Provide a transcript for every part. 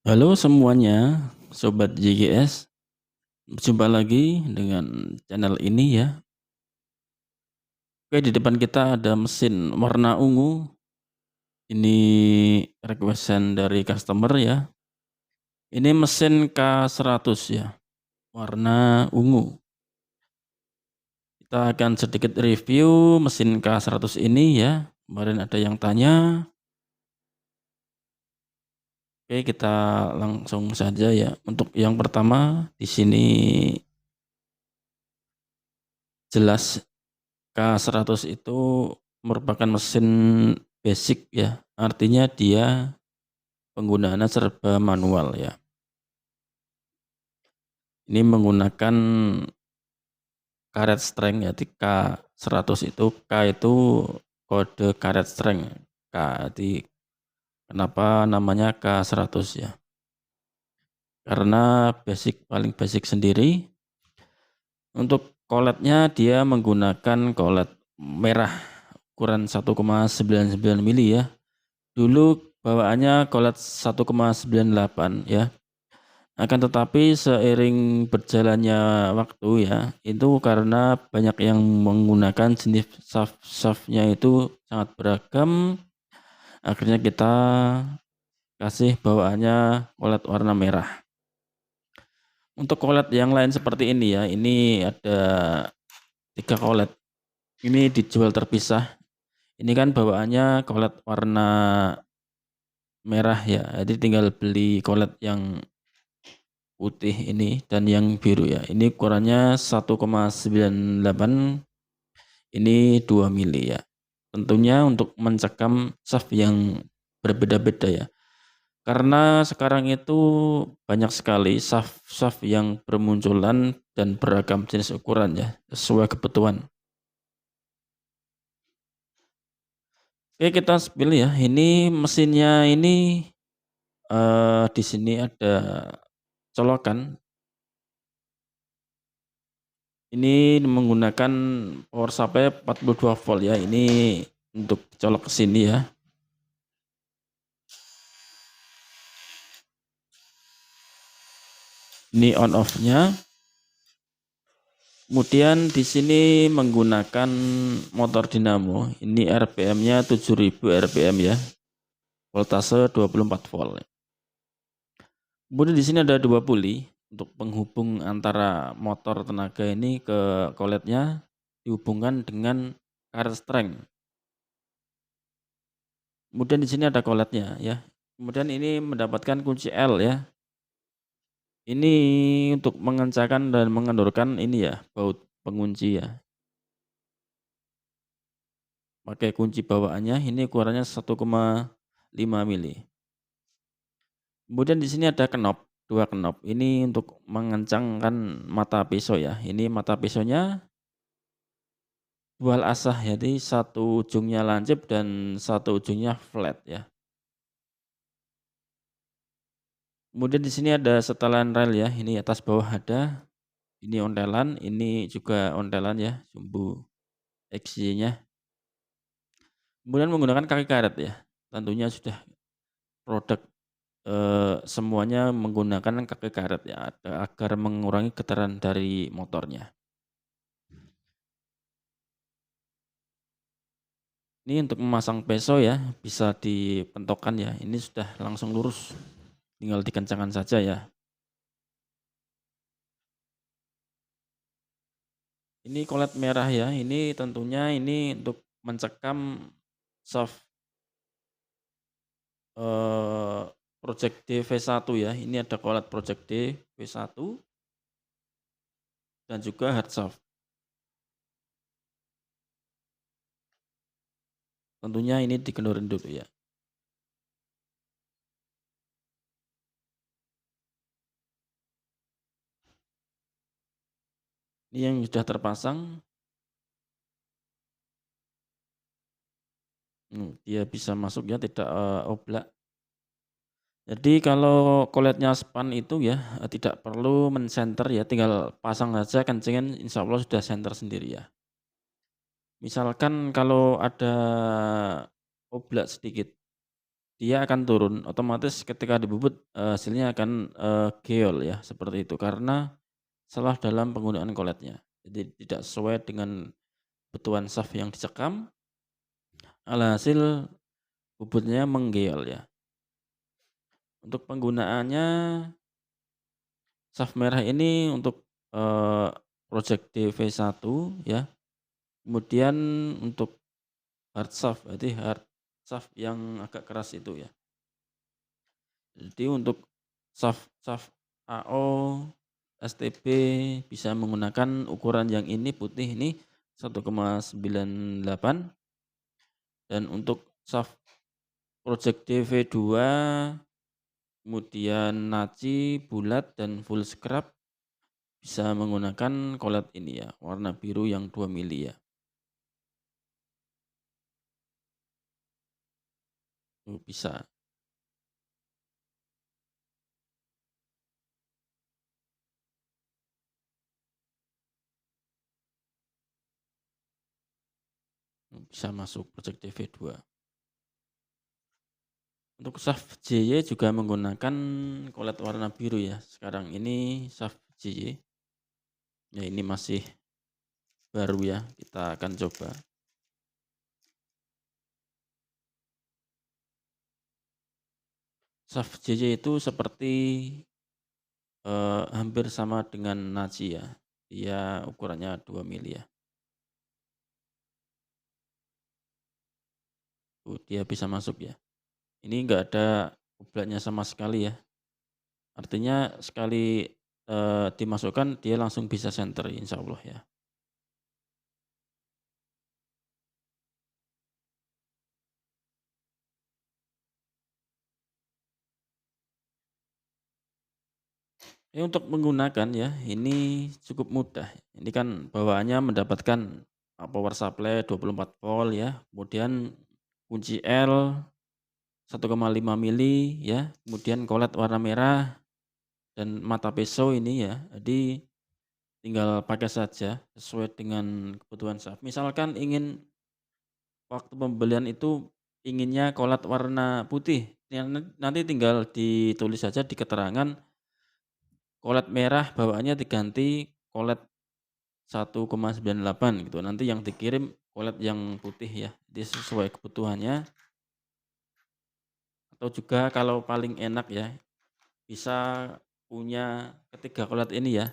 Halo semuanya, Sobat JGS. Berjumpa lagi dengan channel ini ya. Oke, di depan kita ada mesin warna ungu. Ini requestan dari customer ya. Ini mesin K100 ya, warna ungu. Kita akan sedikit review mesin K100 ini ya. Kemarin ada yang tanya. Oke, kita langsung saja ya. Untuk yang pertama, di sini jelas K100 itu merupakan mesin basic ya, artinya dia penggunaannya serba manual ya. Ini menggunakan karet strength ya, di K100 itu, K itu kode karet strength. K, jadi kenapa namanya K100 ya? Karena paling basic sendiri. Untuk koletnya dia menggunakan kolet merah ukuran 1,99 mili ya. Dulu bawaannya kolet 1,98 ya. Akan tetapi seiring berjalannya waktu ya, itu karena banyak yang menggunakan jenis shaft-nya itu sangat beragam, akhirnya kita kasih bawaannya kolet warna merah. Untuk kolet yang lain seperti ini ya, ini ada 3 kolet. Ini dijual terpisah. Ini kan bawaannya kolet warna merah ya, jadi tinggal beli kolet yang putih ini dan yang biru ya. Ini ukurannya 1,98, ini 2 mili ya. Tentunya untuk mencekam shaft yang berbeda-beda ya. Karena sekarang itu banyak sekali shaft yang bermunculan dan beragam jenis ukuran ya, sesuai kebutuhan. Oke, kita spill ya. Ini mesinnya ini di sini ada colokan. Ini menggunakan power supply 42 volt ya. Ini untuk colok ke sini ya. Ini on off-nya. Kemudian di sini menggunakan motor dinamo. Ini RPM-nya 7000 RPM ya. Voltase 24 volt. Kemudian di sini ada 2 puli untuk penghubung antara motor tenaga ini ke koletnya, dihubungkan dengan karet strength. Kemudian di sini ada koletnya ya. Kemudian ini mendapatkan kunci L ya. Ini untuk mengencangkan dan mengendorkan ini ya, baut pengunci ya. Pakai kunci bawaannya, ini ukurannya 1,5 mili. Kemudian di sini ada knop, 2 knop. Ini untuk mengencangkan mata pisau ya. Ini mata pisaunya dual asah, jadi satu ujungnya lancip dan satu ujungnya flat ya. Kemudian di sini ada setelan rel ya. Ini atas bawah ada. Ini ontelan, ini juga ontelan ya, sumbu XY-nya. Kemudian menggunakan kaki karet ya. Tentunya sudah produk semuanya menggunakan kaki karet ya, agar mengurangi getaran dari motornya. Ini untuk memasang peso ya, bisa dipentokkan ya. Ini sudah langsung lurus, tinggal dikencangkan saja ya. Ini kolet merah ya, ini tentunya ini untuk mencekam shaft Project D V1 ya. Ini ada kolet Project D V1 dan juga hard shaft. Tentunya ini dikendorin dulu ya. Ini yang sudah terpasang. Dia bisa masuk ya, tidak oblak. Jadi kalau koletnya span itu ya tidak perlu men-senter ya, tinggal pasang saja kencingin, insya Allah sudah senter sendiri ya. Misalkan kalau ada oblak sedikit, dia akan turun, otomatis ketika dibubut, hasilnya akan, geol ya, seperti itu. Karena salah dalam penggunaan koletnya. Jadi tidak sesuai dengan kebutuhan shaft yang dicekam, alhasil bubutnya menggeol ya. Untuk penggunaannya, shaft merah ini untuk, project DV1 ya, kemudian untuk hard shaft, berarti hard shaft yang agak keras itu ya. Jadi untuk shaft shaft AO, STB bisa menggunakan ukuran yang ini putih ini 1,98, dan untuk shaft project DV2 kemudian naci, bulat, dan full scrap bisa menggunakan collet ini ya, warna biru yang 2 mili ya. Bisa bisa masuk project DV2. Untuk shaft JY juga menggunakan collet warna biru ya. Sekarang ini shaft JY. Ya ini masih baru ya, kita akan coba. Shaft JY itu seperti hampir sama dengan naci ya. Dia ukurannya 2 mili ya. Dia bisa masuk ya. Ini enggak ada ublatnya sama sekali ya. Artinya sekali, dimasukkan dia langsung bisa center insya Allah ya. Untuk menggunakan ya, ini cukup mudah. Ini kan bawaannya mendapatkan, power supply 24 volt ya, kemudian kunci L 1,5 mili ya, kemudian collet warna merah dan mata pisau ini ya. Jadi tinggal pakai saja sesuai dengan kebutuhan shaft. Misalkan ingin waktu pembelian itu inginnya collet warna putih, ya nanti tinggal ditulis saja di keterangan collet merah bawaannya diganti collet 1,98 gitu. Nanti yang dikirim collet yang putih ya. Jadi sesuai kebutuhannya. Atau juga kalau paling enak ya, bisa punya ketiga collet ini ya.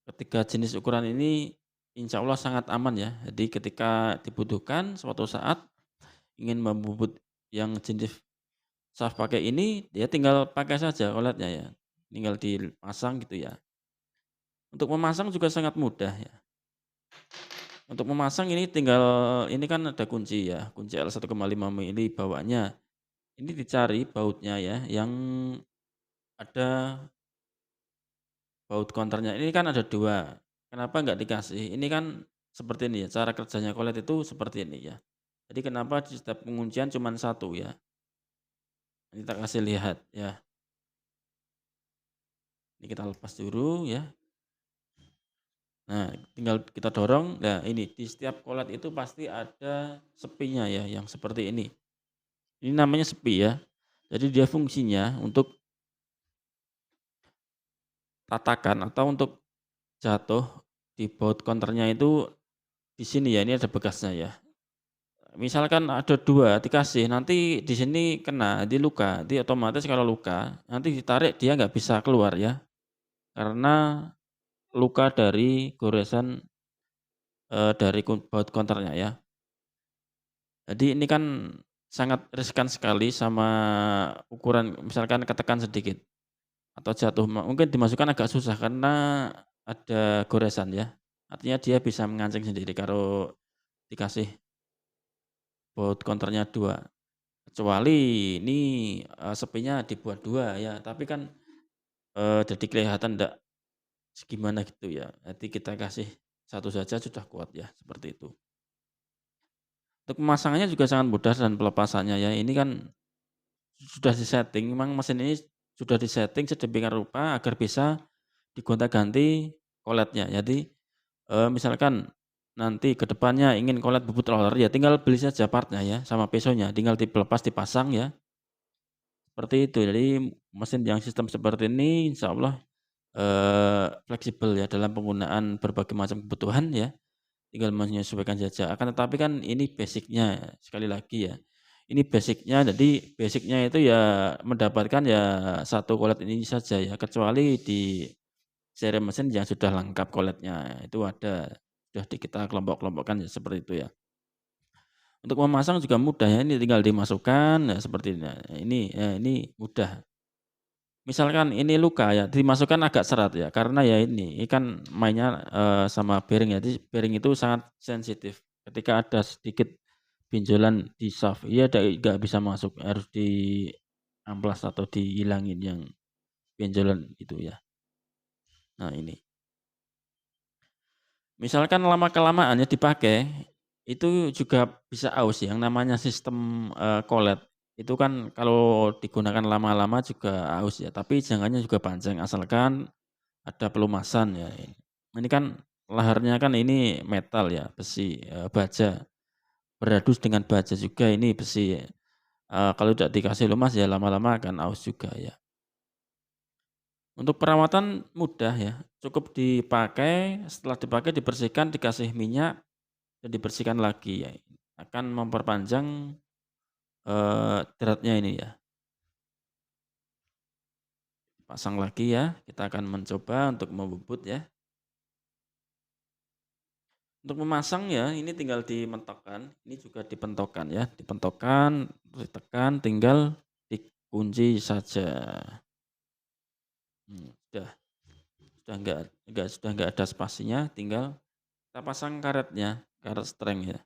Ketiga jenis ukuran ini insya Allah sangat aman ya. Jadi ketika dibutuhkan suatu saat ingin membubut yang jenis shaft pakai ini, dia tinggal pakai saja colletnya ya. Tinggal dipasang gitu ya. Untuk memasang juga sangat mudah ya. Untuk memasang ini tinggal ini kan ada kunci ya, kunci L 1,5 mili bawahnya. Ini dicari bautnya ya, yang ada baut konternya. Ini kan ada 2, kenapa nggak dikasih? Ini kan seperti ini ya, cara kerjanya collet itu seperti ini ya. Jadi kenapa di setiap penguncian cuma satu ya. Ini kita kasih lihat ya. Ini kita lepas dulu ya. Nah, tinggal kita dorong. Nah, ini di setiap collet itu pasti ada sepinya ya, yang seperti ini. Ini namanya sepi ya. Jadi dia fungsinya untuk tatakan atau untuk jatuh di baut konternya itu di sini ya, ini ada bekasnya ya. Misalkan ada 2 dikasih, nanti di sini kena, nanti luka, nanti otomatis kalau luka, nanti ditarik dia nggak bisa keluar ya, karena luka dari goresan, dari baut konternya ya. Jadi ini kan sangat riskan sekali sama ukuran, misalkan ketekan sedikit atau jatuh, mungkin dimasukkan agak susah karena ada goresan ya. Artinya dia bisa mengancing sendiri kalau dikasih baut konternya 2. Kecuali ini, sepinya dibuat 2 ya, tapi kan, jadi kelihatan ndak gimana gitu ya. Nanti kita kasih satu saja sudah kuat ya, seperti itu. Untuk pemasangannya juga sangat mudah dan pelepasannya ya, ini kan sudah di-setting, memang mesin ini sudah di-setting sedemikian rupa agar bisa digonta-ganti colletnya. Jadi, misalkan nanti ke depannya ingin collet bubut roller ya tinggal beli saja partnya ya sama pesonya tinggal dilepas dipasang ya, seperti itu. Jadi mesin yang sistem seperti ini insyaallah, fleksibel ya dalam penggunaan berbagai macam kebutuhan ya, tinggal menyesuaikan saja. Akan tetapi kan ini basic-nya sekali lagi ya, ini basic-nya jadi basic-nya itu ya mendapatkan ya satu collet ini saja ya, kecuali di seri mesin yang sudah lengkap collet-nya itu ada, sudah kita kelompok-kelompokkan ya seperti itu ya. Untuk memasang juga mudah ya, ini tinggal dimasukkan, nah seperti ini. Nah, ini mudah. Misalkan ini luka ya, dimasukkan agak serat ya, karena ya ini kan mainnya, sama bearing ya, jadi bearing itu sangat sensitif. Ketika ada sedikit benjolan di shaft, iya nggak bisa masuk, harus diamplas atau dihilangin yang benjolan itu ya. Nah ini. Misalkan lama-kelamaan ya dipakai, itu juga bisa aus yang namanya sistem, collet. Itu kan kalau digunakan lama-lama juga aus ya, tapi jangkanya juga panjang asalkan ada pelumasan ya. Ini kan laharnya kan ini metal ya, besi, baja, beradus dengan baja juga ini besi, kalau tidak dikasih lumas ya lama-lama akan aus juga ya. Untuk perawatan mudah ya, cukup dipakai, setelah dipakai dibersihkan, dikasih minyak, dan dibersihkan lagi ya, akan memperpanjang, dratnya ini ya. Pasang lagi ya, kita akan mencoba untuk membubut ya. Untuk memasang ya, ini tinggal dimentokkan, ini juga dipentokkan ya, dipentokkan, terus ditekan, tinggal dikunci saja. Sudah sudah nggak ada spasinya, tinggal kita pasang karetnya, karet streng ya.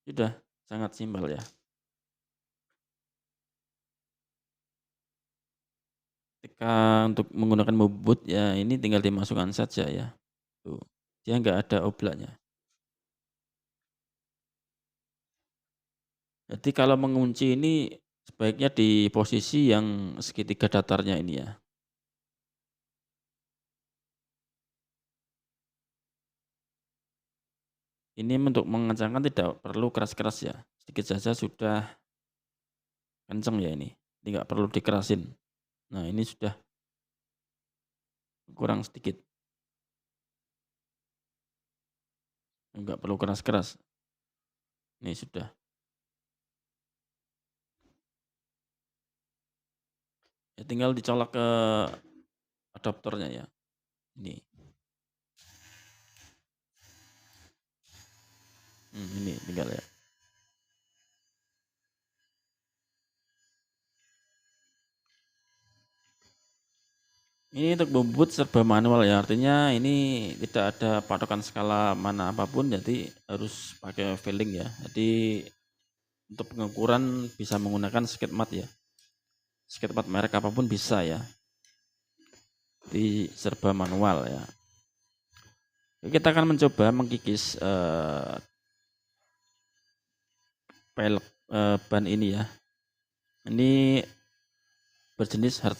Sudah sangat simpel ya. Ketika untuk menggunakan bubut ya ini tinggal dimasukkan saja ya, tuh. Dia nggak ada oblaknya. Jadi kalau mengunci ini sebaiknya di posisi yang segitiga datarnya ini ya. Ini untuk mengencangkan tidak perlu keras-keras ya, sedikit saja sudah kenceng ya ini, tidak perlu dikerasin. Nah ini sudah kurang sedikit, nggak perlu keras-keras, ini sudah. Ya tinggal dicolok ke adaptornya ya, ini. Ini tinggal ya. Ini untuk bubut serba manual ya, artinya ini tidak ada patokan skala mana apapun, jadi harus pakai feeling ya. Jadi untuk pengukuran bisa menggunakan sketmat ya, sketmat merek apapun bisa ya. Di serba manual ya. Kita akan mencoba mengkikis pelek ban ini ya. Ini berjenis hard.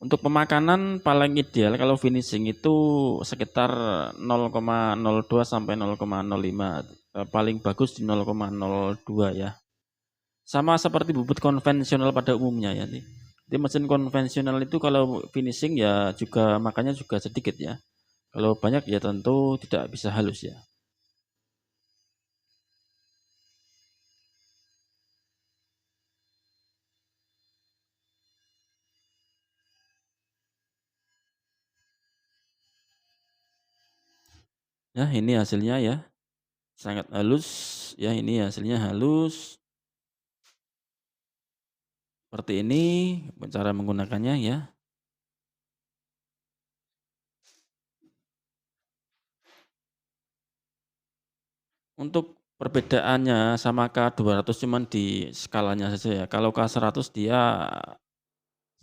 Untuk pemakanan paling ideal kalau finishing itu sekitar 0,02 sampai 0,05. Paling bagus di 0,02 ya. Sama seperti bubut konvensional pada umumnya ya. Di mesin konvensional itu kalau finishing ya juga makanya juga sedikit ya. Kalau banyak ya tentu tidak bisa halus ya. Ya ini hasilnya ya. Sangat halus ya, ini hasilnya halus. Seperti ini cara menggunakannya ya. Untuk perbedaannya sama K200 cuman di skalanya saja ya. Kalau K100 dia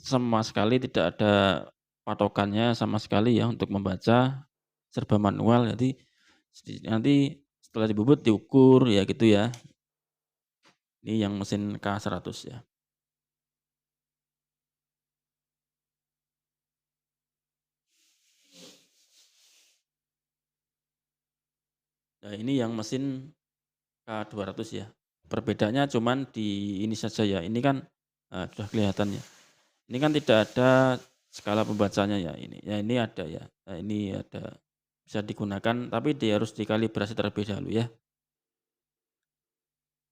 sama sekali tidak ada patokannya sama sekali ya untuk membaca, serba manual. Jadi nanti setelah dibubut diukur ya gitu ya. Ini yang mesin K100 ya. Nah, ini yang mesin K200 ya. Perbedaannya cuman di ini saja ya, ini kan, sudah kelihatan ya. Ini kan tidak ada skala pembacanya ya ini. Ya ini ada ya, ini ada, bisa digunakan tapi dia harus dikalibrasi terlebih dahulu ya.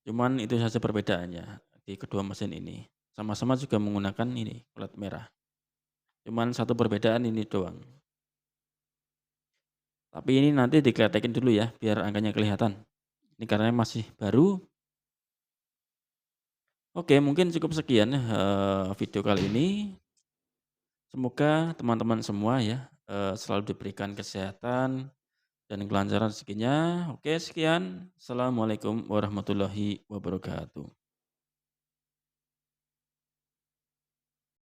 Cuman itu saja perbedaannya di kedua mesin ini. Sama-sama juga menggunakan ini, plat merah. Cuman satu perbedaan ini doang. Tapi ini nanti dikletekin dulu ya, biar angkanya kelihatan. Ini karena masih baru. Oke, mungkin cukup sekian, video kali ini. Semoga teman-teman semua ya, selalu diberikan kesehatan dan kelancaran rezekinya. Oke, sekian. Assalamualaikum warahmatullahi wabarakatuh.